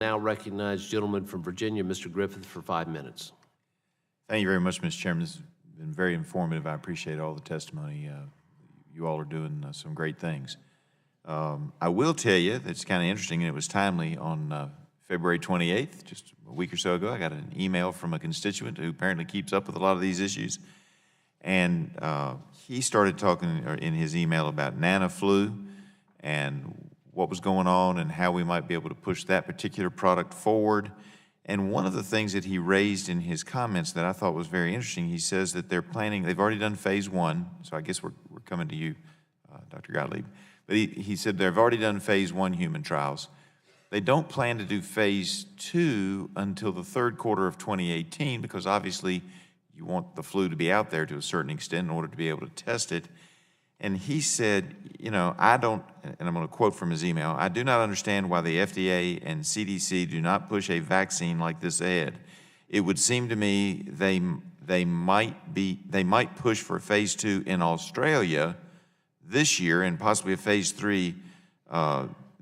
Now recognize gentleman from Virginia, Mr. Griffith, for 5 minutes. Thank you very much, Mr. Chairman. This has been very informative. I appreciate all the testimony. You all are doing some great things. I will tell you that it's kind of interesting, and it was timely. On February 28th, just a week or so ago, I got an email from a constituent who apparently keeps up with a lot of these issues. And he started talking in his email about NanoFlu and what was going on and how we might be able to push that particular product forward. And one of the things that he raised in his comments that I thought was very interesting, he says that they've already done phase 1, so I guess we're coming to you, Dr. Gottlieb. But he said they've already done phase 1 human trials. They don't plan to do phase 2 until the third quarter of 2018 because obviously you want the flu to be out there to a certain extent in order to be able to test it. And he said, you know, and I'm going to quote from his email, "I do not understand why the FDA and CDC do not push a vaccine like this ahead. It would seem to me they might push for phase 2 in Australia this year and possibly a phase 3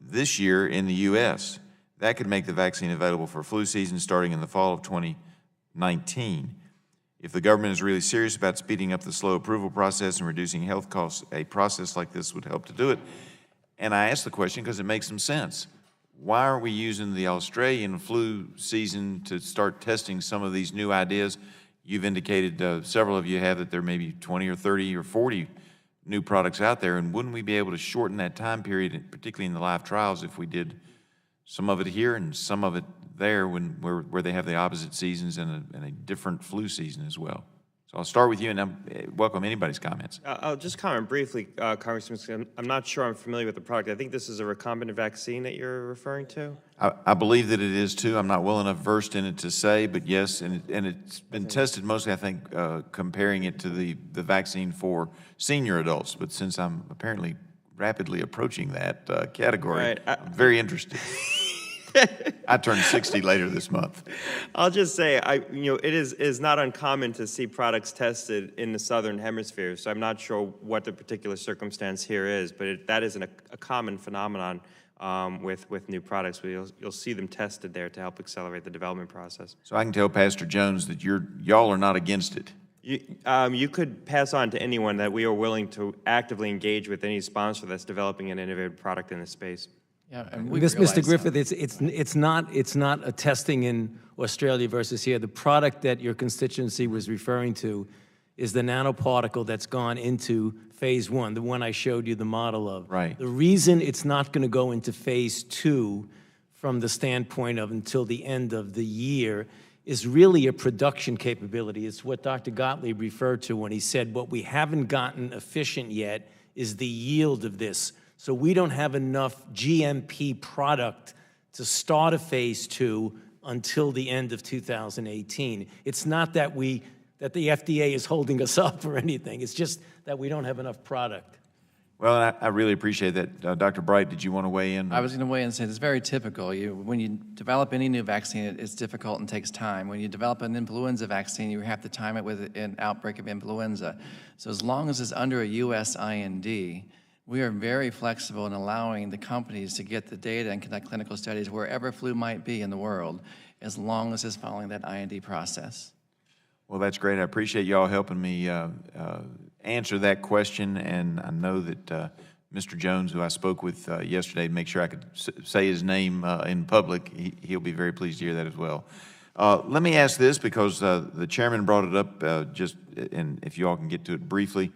this year in the U.S. That could make the vaccine available for flu season starting in the fall of 2019. If the government is really serious about speeding up the slow approval process and reducing health costs, a process like this would help to do it." And I asked the question because it makes some sense. Why are we using the Australian flu season to start testing some of these new ideas? You've indicated, several of you have, that there may be 20 or 30 or 40 new products out there, and wouldn't we be able to shorten that time period, particularly in the live trials, if we did some of it here and some of it there where they have the opposite seasons and a different flu season as well? So I'll start with you, and I welcome anybody's comments. I'll just comment briefly, Congressman. I'm not sure I'm familiar with the product. I think this is a recombinant vaccine that you're referring to? I believe that it is too. I'm not well enough versed in it to say, but yes, and it's been tested mostly, I think, comparing it to the vaccine for senior adults. But since I'm apparently rapidly approaching that category, right, I'm very interested. I turn 60 later this month. I'll just say, it is not uncommon to see products tested in the southern hemisphere, so I'm not sure what the particular circumstance here is, but that isn't a common phenomenon with new products. You'll see them tested there to help accelerate the development process. So I can tell Pastor Jones that y'all are not against it. You could pass on to anyone that we are willing to actively engage with any sponsor that's developing an innovative product in this space. Yeah, and Mr. Griffith, it's not a testing in Australia versus here. The product that your constituency was referring to is the nanoparticle that's gone into phase 1, the one I showed you the model of. Right. The reason it's not going to go into phase 2 from the standpoint of until the end of the year is really a production capability. It's what Dr. Gottlieb referred to when he said what we haven't gotten efficient yet is the yield of this. So we don't have enough GMP product to start a phase 2 until the end of 2018. It's not that the FDA is holding us up or anything. It's just that we don't have enough product. Well, I really appreciate that. Dr. Bright, did you want to weigh in? I was going to weigh in and say it's very typical. When you develop any new vaccine, it's difficult and takes time. When you develop an influenza vaccine, you have to time it with an outbreak of influenza. So as long as it's under a U.S. IND, we are very flexible in allowing the companies to get the data and conduct clinical studies wherever flu might be in the world, as long as it's following that IND process. Well, that's great. I appreciate y'all helping me answer that question, and I know that Mr. Jones, who I spoke with yesterday to make sure I could say his name in public, he'll be very pleased to hear that as well. Let me ask this, because the chairman brought it up, and if you all can get to it briefly.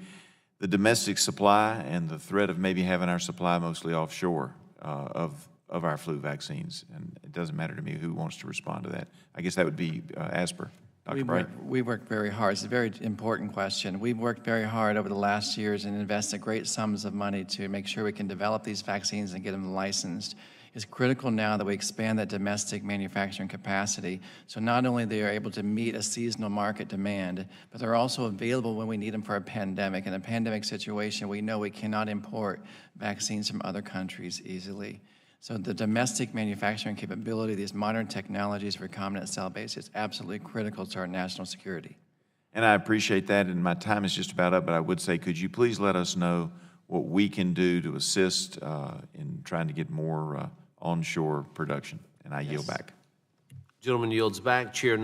The domestic supply and the threat of maybe having our supply mostly offshore of our flu vaccines. And it doesn't matter to me who wants to respond to that. I guess that would be Asper. Dr. Bright. We worked very hard. It's a very important question. We've worked very hard over the last years and invested great sums of money to make sure we can develop these vaccines and get them licensed. It's critical now that we expand that domestic manufacturing capacity, so not only they are able to meet a seasonal market demand, but they're also available when we need them for a pandemic. In a pandemic situation, we know we cannot import vaccines from other countries easily. So the domestic manufacturing capability, these modern technologies for recombinant cell-based, is absolutely critical to our national security. And I appreciate that, and my time is just about up, but I would say, could you please let us know what we can do to assist in trying to get more onshore production? And I yield back. Gentleman yields back. Chair